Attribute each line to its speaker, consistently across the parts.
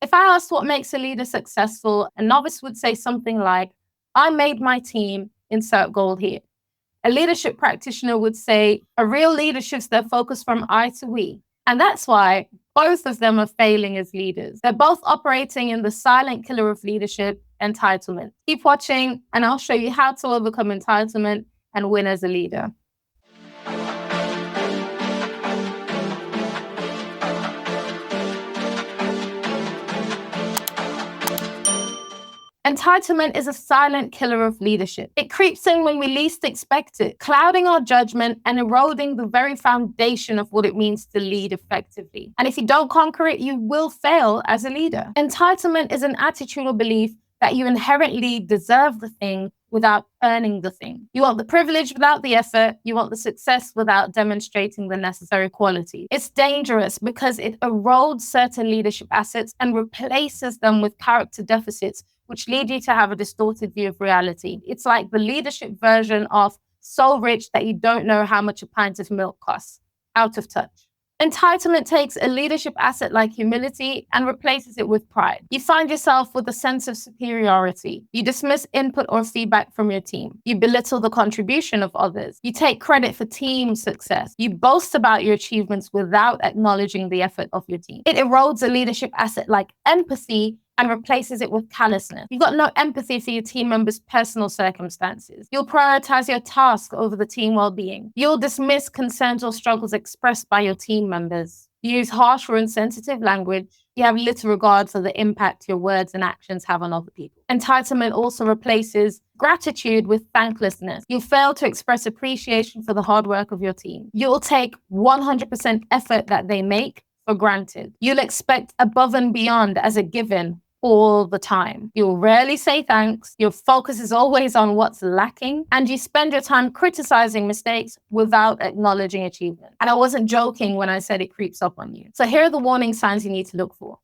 Speaker 1: If I asked what makes a leader successful, a novice would say something like, I made my team, insert goal here. A leadership practitioner would say, a real leader shifts their focus from I to we. And that's why both of them are failing as leaders. They're both operating in the silent killer of leadership, entitlement. Keep watching, and I'll show you how to overcome entitlement and win as a leader. Entitlement is a silent killer of leadership. It creeps in when we least expect it, clouding our judgment and eroding the very foundation of what it means to lead effectively. And if you don't conquer it, you will fail as a leader. Entitlement is an attitudinal belief that you inherently deserve the thing without earning the thing. You want the privilege without the effort. You want the success without demonstrating the necessary quality. It's dangerous because it erodes certain leadership assets and replaces them with character deficits, which lead you to have a distorted view of reality. It's like the leadership version of so rich that you don't know how much a pint of milk costs. Out of touch. Entitlement takes a leadership asset like humility and replaces it with pride. You find yourself with a sense of superiority. You dismiss input or feedback from your team. You belittle the contribution of others. You take credit for team success. You boast about your achievements without acknowledging the effort of your team. It erodes a leadership asset like empathy and replaces it with callousness. You've got no empathy for your team members' personal circumstances. You'll prioritize your task over the team well-being. You'll dismiss concerns or struggles expressed by your team members. You use harsh or insensitive language. You have little regard for the impact your words and actions have on other people. Entitlement also replaces gratitude with thanklessness. You fail to express appreciation for the hard work of your team. You'll take 100% effort that they make for granted. You'll expect above and beyond as a given all the time. You'll rarely say thanks. Your focus is always on what's lacking, and you spend your time criticizing mistakes without acknowledging achievement. And I wasn't joking when I said it creeps up on you. So here are the warning signs you need to look for.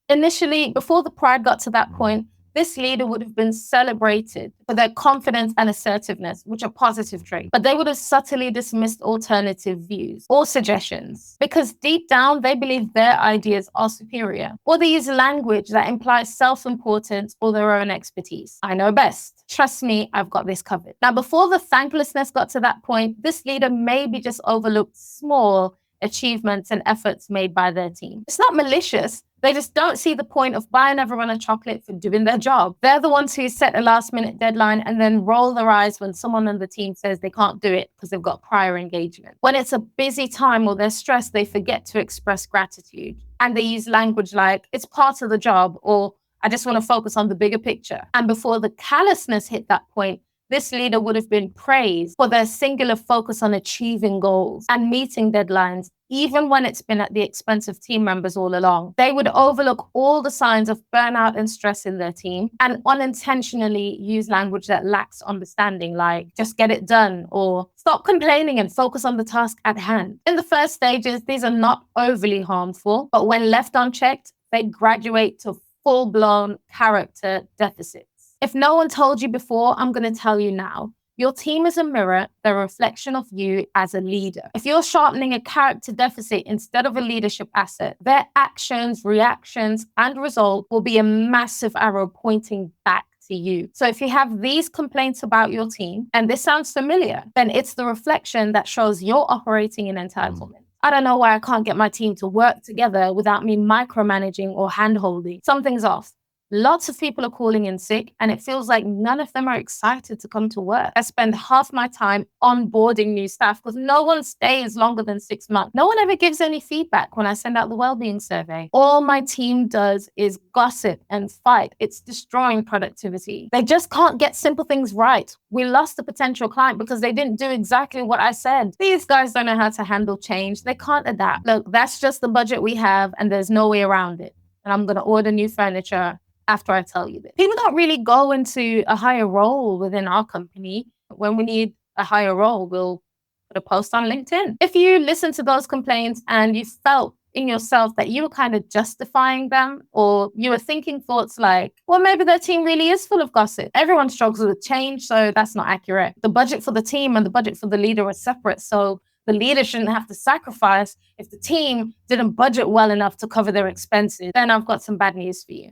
Speaker 1: Initially, before the pride got to that point, this leader would have been celebrated for their confidence and assertiveness, which are positive traits. But they would have subtly dismissed alternative views or suggestions because deep down, they believe their ideas are superior. Or they use language that implies self-importance or their own expertise. I know best. Trust me, I've got this covered. Now, before the thanklessness got to that point, this leader maybe just overlooked small achievements and efforts made by their team. It's not malicious. They just don't see the point of buying everyone a chocolate for doing their job. They're the ones who set a last-minute deadline and then roll their eyes when someone on the team says they can't do it because they've got prior engagement. When it's a busy time or they're stressed, they forget to express gratitude. And they use language like, it's part of the job, or I just want to focus on the bigger picture. And before the callousness hit that point, this leader would have been praised for their singular focus on achieving goals and meeting deadlines, even when it's been at the expense of team members all along. They would overlook all the signs of burnout and stress in their team and unintentionally use language that lacks understanding, like just get it done or stop complaining and focus on the task at hand. In the first stages, these are not overly harmful, but when left unchecked, they graduate to full-blown character deficits. If no one told you before, I'm going to tell you now. Your team is a mirror, they're a reflection of you as a leader. If you're sharpening a character deficit instead of a leadership asset, their actions, reactions, and result will be a massive arrow pointing back to you. So if you have these complaints about your team, and this sounds familiar, then it's the reflection that shows you're operating in entitlement. I don't know why I can't get my team to work together without me micromanaging or handholding. Something's off. Lots of people are calling in sick, and it feels like none of them are excited to come to work. I spend half my time onboarding new staff because no one stays longer than 6 months. No one ever gives any feedback when I send out the well-being survey. All my team does is gossip and fight. It's destroying productivity. They just can't get simple things right. We lost a potential client because they didn't do exactly what I said. These guys don't know how to handle change. They can't adapt. Look, that's just the budget we have, and there's no way around it. And I'm going to order new furniture after I tell you this. People don't really go into a higher role within our company. When we need a higher role, we'll put a post on LinkedIn. If you listen to those complaints and you felt in yourself that you were kind of justifying them, or you were thinking thoughts like, well, maybe their team really is full of gossip. Everyone struggles with change, so that's not accurate. The budget for the team and the budget for the leader are separate, so The leader shouldn't have to sacrifice if the team didn't budget well enough to cover their expenses. Then I've got some bad news for you.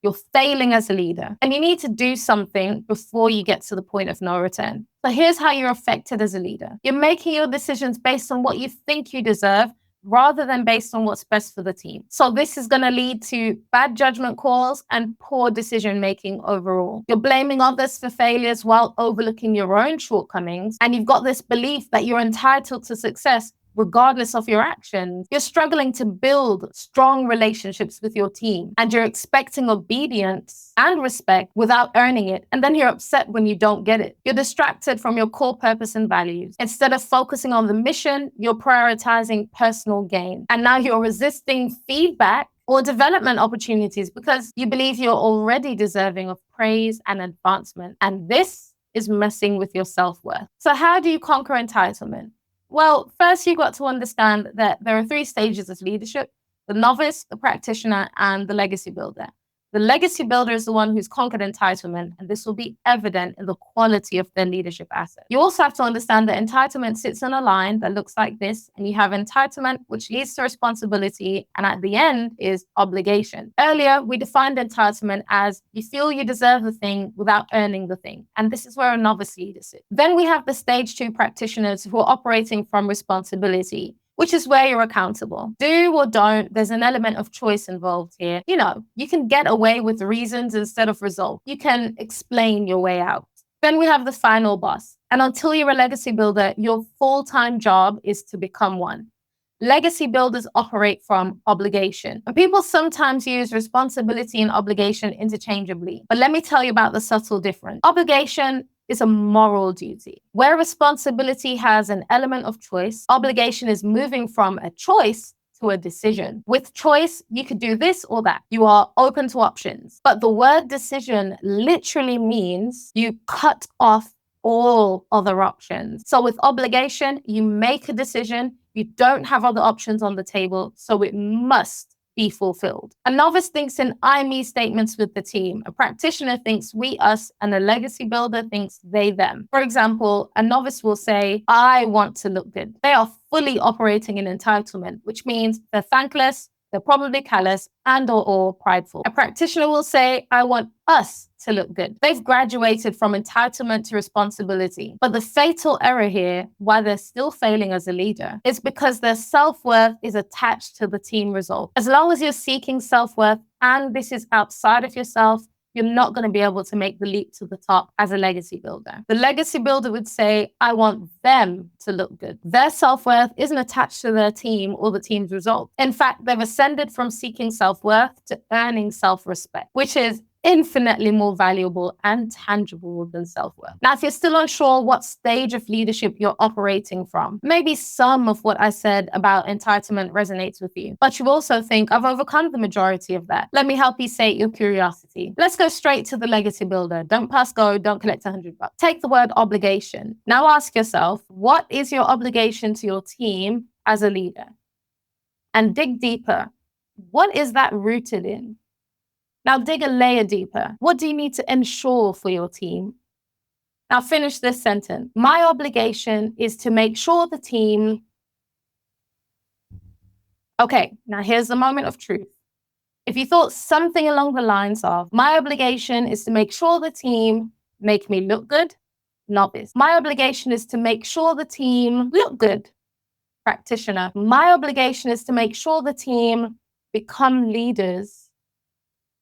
Speaker 1: You're failing as a leader, and you need to do something before you get to the point of no return. So here's how you're affected as a leader. You're making your decisions based on what you think you deserve rather than based on what's best for the team. So this is going to lead to bad judgment calls and poor decision-making overall. You're blaming others for failures while overlooking your own shortcomings, and you've got this belief that you're entitled to success regardless of your actions. You're struggling to build strong relationships with your team, and you're expecting obedience and respect without earning it. And then you're upset when you don't get it. You're distracted from your core purpose and values. Instead of focusing on the mission, you're prioritizing personal gain. And now you're resisting feedback or development opportunities because you believe you're already deserving of praise and advancement. And this is messing with your self-worth. So how do you conquer entitlement? Well, first, you've got to understand that there are 3 stages of leadership: the novice, the practitioner, and the legacy builder. The legacy builder is the one who's conquered entitlement, and this will be evident in the quality of their leadership asset. You also have to understand that entitlement sits on a line that looks like this, and you have entitlement, which leads to responsibility, and at the end is obligation. Earlier, we defined entitlement as you feel you deserve the thing without earning the thing, and this is where a novice leader sits. Then we have the stage 2 practitioners who are operating from responsibility, which is where you're accountable. Do or don't, there's an element of choice involved here. You can get away with reasons instead of results. You can explain your way out. Then we have the final boss. And until you're a legacy builder, your full-time job is to become one. Legacy builders operate from obligation. And people sometimes use responsibility and obligation interchangeably. But let me tell you about the subtle difference. Obligation is a moral duty. Where responsibility has an element of choice, obligation is moving from a choice to a decision. With choice, you could do this or that. You are open to options. But the word decision literally means you cut off all other options. So with obligation, you make a decision. You don't have other options on the table, so it must be fulfilled. A novice thinks in I, me statements with the team. A practitioner thinks we, us, and a legacy builder thinks they, them. For example, a novice will say, I want to look good. They are fully operating in entitlement, which means they're thankless, they're probably callous, and or prideful. A practitioner will say, I want us to look good. They've graduated from entitlement to responsibility. But the fatal error here, why they're still failing as a leader, is because their self-worth is attached to the team result. As long as you're seeking self-worth and this is outside of yourself, you're not going to be able to make the leap to the top as a legacy builder. The legacy builder would say, I want them to look good. Their self-worth isn't attached to their team or the team's result. In fact, they've ascended from seeking self-worth to earning self-respect, which is infinitely more valuable and tangible than self-worth. Now, if you're still unsure what stage of leadership you're operating from, maybe some of what I said about entitlement resonates with you, but you also think, I've overcome the majority of that. Let me help you sate your curiosity. Let's go straight to the legacy builder. Don't pass go, don't collect $100. Take the word obligation. Now ask yourself, what is your obligation to your team as a leader? And dig deeper. What is that rooted in? Now dig a layer deeper. What do you need to ensure for your team? Now finish this sentence. My obligation is to make sure the team... Okay, now here's the moment of truth. If you thought something along the lines of, my obligation is to make sure the team make me look good, novice. My obligation is to make sure the team look good, practitioner. My obligation is to make sure the team become leaders,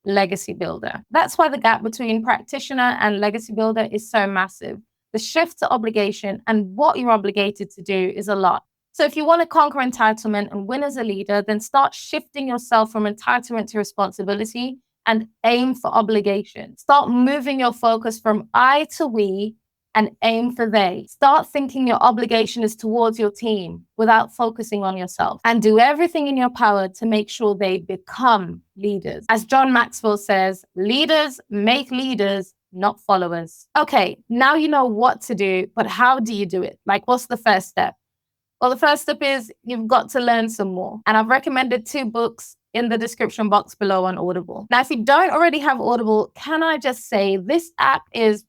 Speaker 1: legacy builder. That's why the gap between practitioner and legacy builder is so massive. The shift to obligation and what you're obligated to do is a lot. So if you want to conquer entitlement and win as a leader, then start shifting yourself from entitlement to responsibility and aim for obligation. Start moving your focus from I to we and aim for they. Start thinking your obligation is towards your team without focusing on yourself, and do everything in your power to make sure they become leaders. As John Maxwell says, leaders make leaders, not followers. Okay, now you know what to do, but how do you do it? Like, what's the first step? Well, the first step is you've got to learn some more. And I've recommended 2 books in the description box below on Audible. Now, if you don't already have Audible, can I just say this app is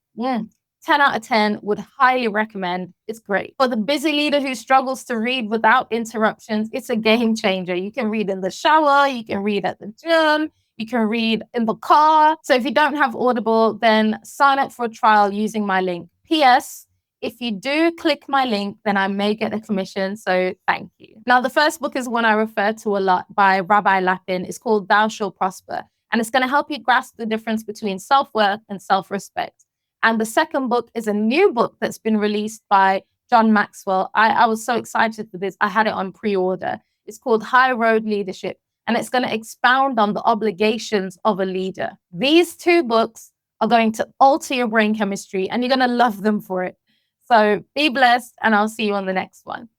Speaker 1: 10 out of 10, would highly recommend. It's great. For the busy leader who struggles to read without interruptions, it's a game changer. You can read in the shower, you can read at the gym, you can read in the car. So if you don't have Audible, then sign up for a trial using my link. P.S. If you do click my link, then I may get a commission. So thank you. Now, the first book is one I refer to a lot by Rabbi Lapin. It's called Thou Shalt Prosper. And it's going to help you grasp the difference between self-worth and self-respect. And the second book is a new book that's been released by John Maxwell. I was so excited for this. I had it on pre-order. It's called High Road Leadership, and it's going to expound on the obligations of a leader. These two books are going to alter your brain chemistry, and you're going to love them for it. So be blessed, and I'll see you on the next one.